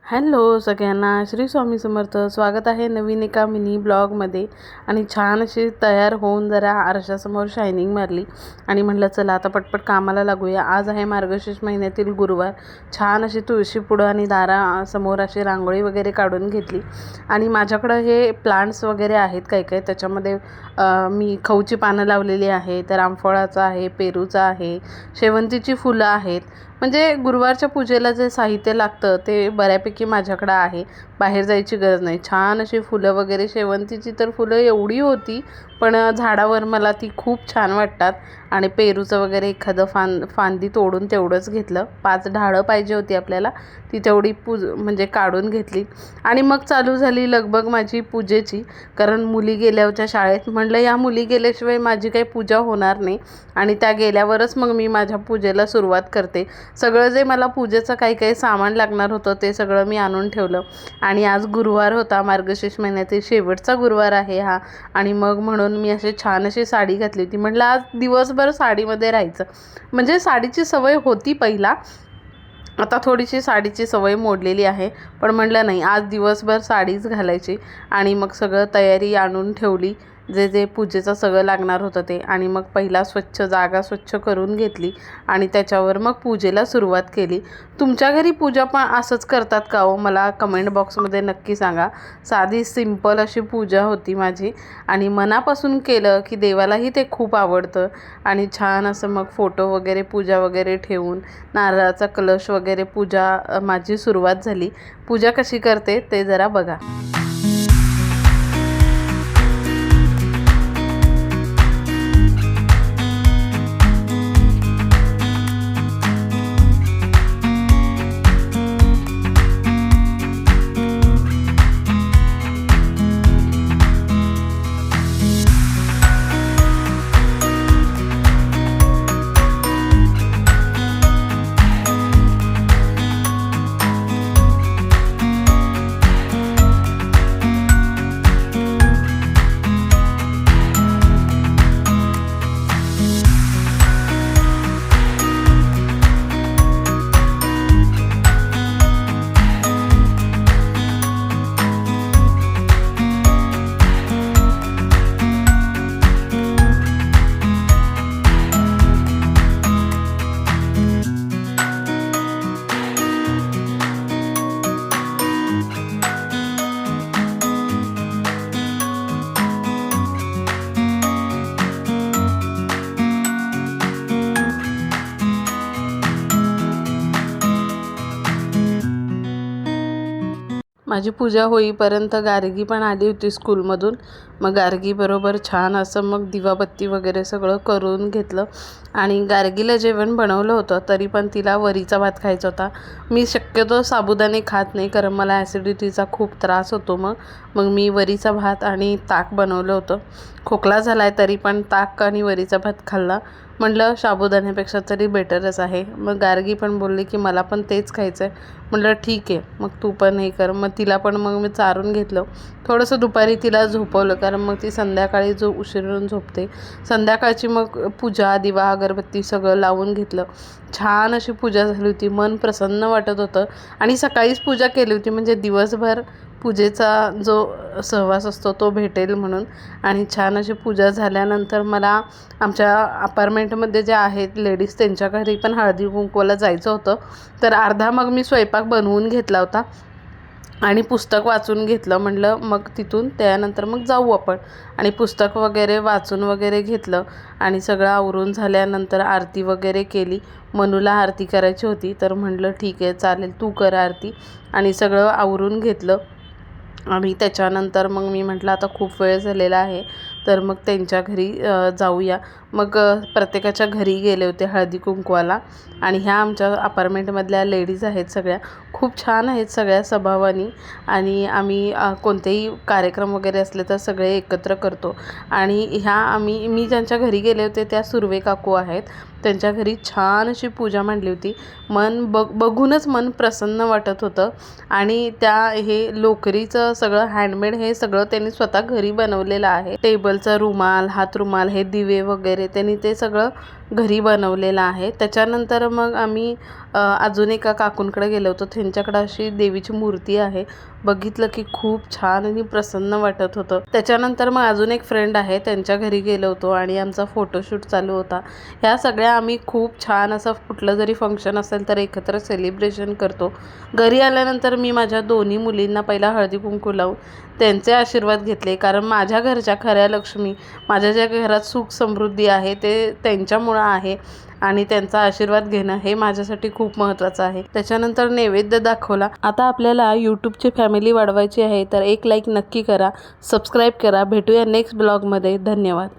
Hello सगळ्यांना, श्री स्वामी समर्थ. स्वागत आहे नवीन एका मिनी ब्लॉगमध्ये. आणि छान अशी तयार होऊन जरा आरशासमोर शायनिंग मारली आणि म्हटलं चला आता पटपट कामाला लागूया. आज आहे मार्गशीर्ष महिन्यातील गुरुवार. छान अशी तुळशी पुढं आणि दारासमोर अशी रांगोळी वगैरे काढून घेतली. आणि माझ्याकडं हे प्लांट्स वगैरे आहेत काही काही. त्याच्यामध्ये मी खऊची पानं लावलेली आहे, तर रामफळाचं आहे, पेरूचं आहे, शेवंतीची फुलं आहेत. म्हणजे गुरुवारच्या पूजेला जे साहित्य लागतं ते बऱ्यापैकी माझ्याकडं आहे. बाहेर जायची गरज नाही. छान अशी फुलं वगैरे, शेवंतीची तर फुलं एवढी होती, पण झाडावर मला ती खूप छान वाटतात. आणि पेरूचं वगैरे एखादं फांदी तोडून तेवढंच घेतलं. 5 ढाळं पाहिजे होती आपल्याला, ती तेवढी म्हणजे काढून घेतली. आणि मग चालू झाली लगबग माझी पूजेची. कारण मुली गेल्या होत्या शाळेत. म्हटलं या मुली गेल्याशिवाय माझी काही पूजा होणार नाही, आणि त्या गेल्यावरच मग मी माझ्या पूजेला सुरुवात करते. सगळं जे मला पूजेचं काही काही सामान लागणार होतं ते सगळं मी आणून ठेवलं. आणि आज गुरुवार होता, मार्गशीर्ष महिन्यातील शेवटचा गुरुवार आहे हा. आणि मग म्हणून मी अशी छान अशी साडी घातली होती. म्हटलं आज दिवसभर साडीमध्ये राहायचं. म्हणजे साडीची सवय होती पहिला, आता थोडीशी साडीची सवय मोडलेली आहे. पण म्हटलं नाही, आज दिवसभर साडीच घालायची. आणि मग सगळं तयारी आणून ठेवली, जे जे पूजेचं सगळं लागणार होतं ते. आणि मग पहिला जागा स्वच्छ करून घेतली आणि त्याच्यावर मग पूजेला सुरुवात केली. तुमच्या घरी पूजा पण असंच करतात का हो? मला कमेंट बॉक्समध्ये नक्की सांगा. साधी सिंपल अशी पूजा होती माझी, आणि मनापासून केलं की देवालाही ते खूप आवडतं. आणि छान असं मग फोटो वगैरे, पूजा वगैरे ठेवून नारळाचा कलश वगैरे पूजा माझी सुरुवात झाली. पूजा कशी करते ते जरा बघा. माझी पूजा होईपर्यंत गार्गी पण आली होती स्कूलमधून. मग गार्गीबरोबर छान असं मग दिवाबत्ती वगैरे सगळं करून घेतलं. आणि गार्गीला जेवण बनवलं होतं, तरी पण तिला वरीचा भात खायचा होता. मी शक्यतो साबुदाणे खात नाही, कारण मला ॲसिडिटीचा खूप त्रास होतो. मग मी वरीचा भात आणि ताक बनवलं होतं. खोकला झाला आहे तरी पण ताक आणि वरीचा भात खाल्ला. म्हटलं साबुदाण्यापेक्षा तरी बेटरच आहे. मग गार्गी पण बोलली की मला पण तेच खायचं आहे. म्हटलं ठीक आहे, मग तू पण हे कर. मग तिला पण मग मी चारून घेतलं. थोडंसं दुपारी तिला झोपवलं, कारण मग ती संध्याकाळी उशिरून झोपते. संध्याकाळची मग पूजा, दिवा, अगरबत्ती सगळं लावून घेतलं. छान अशी पूजा झाली होती. मन प्रसन्न वाटत होतं. आणि सकाळीच पूजा केली होती, म्हणजे दिवसभर पूजेचा जो सहवास असतो तो भेटेल म्हणून. आणि छान अशी पूजा झाल्यानंतर मला आमच्या अपार्टमेंटमध्ये जे आहेत लेडीज, त्यांच्या घरी पण हळदी कुंकवाला जायचं होतं. तर अर्धा मग मी स्वयंपाक बनवून घेतला होता आणि पुस्तक वाचून घेतलं. म्हटलं मग तिथून त्यानंतर मग जाऊ आपण. आणि पुस्तक वगैरे वाचून वगैरे घेतलं. आणि सगळं आवरून झाल्यानंतर आरती वगैरे केली. मनूला आरती करायची होती, तर म्हटलं ठीक आहे चालेल, तू कर आरती. आणि सगळं आवरून घेतलं. आणि त्याच्यानंतर मग मी म्हटलं आता खूप वेळ झालेला आहे, तर मग त्यांच्या घरी जाऊया. मग प्रत्येकाच्या घरी गेले होते हळदी कुंकवाला. आणि ह्या आमच्या अपार्टमेंटमधल्या लेडीज आहेत, सगळ्या खूप छान आहेत, सगळ्या स्वभावानी. आणि आम्ही कोणतेही कार्यक्रम वगैरे असले तर सगळे एकत्र करतो. आणि मी ज्यांच्या घरी गेले होते त्या सुर्वे काकू आहेत. त्यांच्या घरी छान अशी पूजा मांडली होती. बघूनच मन प्रसन्न वाटत होतं. आणि हे लोकरीचं सगळं हँडमेड, हे सगळं त्यांनी स्वतः घरी बनवलेलं आहे. टेबलचा रुमाल, हात रुमाल, हे दिवे वगैरे त्यांनी ते सगळं घरी बनवलेला आहे. त्याच्यानंतर मग आम्ही अजून एका काकूंकडे गेलो होतो. त्यांच्याकडे अशी देवीची मूर्ती आहे. बघितलं की खूप छान आणि प्रसन्न वाटत होतं. त्याच्यानंतर मग अजून एक फ्रेंड आहे, त्यांच्या घरी गेलो होतो आणि आमचा फोटोशूट चालू होता. ह्या सगळ्या आम्ही खूप छान असं कुठलं जरी फंक्शन असेल तर एकत्र सेलिब्रेशन करतो. घरी आल्यानंतर मी माझ्या दोन्ही मुलींना पहिला हळदी कुंकू लावून त्यांचे आशीर्वाद घेतले, कारण माझ्या घरच्या खऱ्या लक्ष्मी, माझ्या ज्या घरात सुख समृद्धी आहे ते त्यांच्यामुळं आहे आणि त्यांचा आशीर्वाद घेणं हे माझ्यासाठी खूप महत्त्वाचं आहे. त्याच्यानंतर नैवेद्य दाखवला. आता आपल्याला यूट्यूबची फॅमिली वाढवायची आहे तर एक लाईक नक्की करा, सबस्क्राईब करा. भेटूया नेक्स्ट ब्लॉगमध्ये. धन्यवाद.